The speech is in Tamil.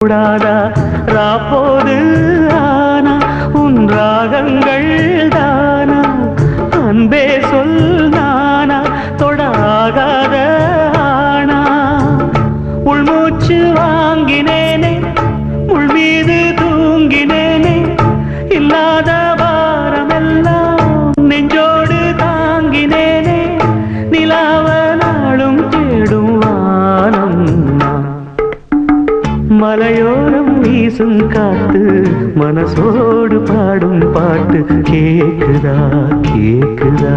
கூடாதா ராப்போது ஆனா உன் ராகங்கள் தானா அன்பே சொல் நானா தொடாகாத ஆனா உள்மூச்சு வாங்கினேனே உள் மீது தூங்கினேனே இல்லாத வாரமெல்லாம் நெஞ்சோடு தாங்கினேனே நிலாவ நாளும் தேடும் வானம் மலையோரம் வீசும் காத்து மனசோடு பாடும் பாட்டு கேக்குதா கேக்குதா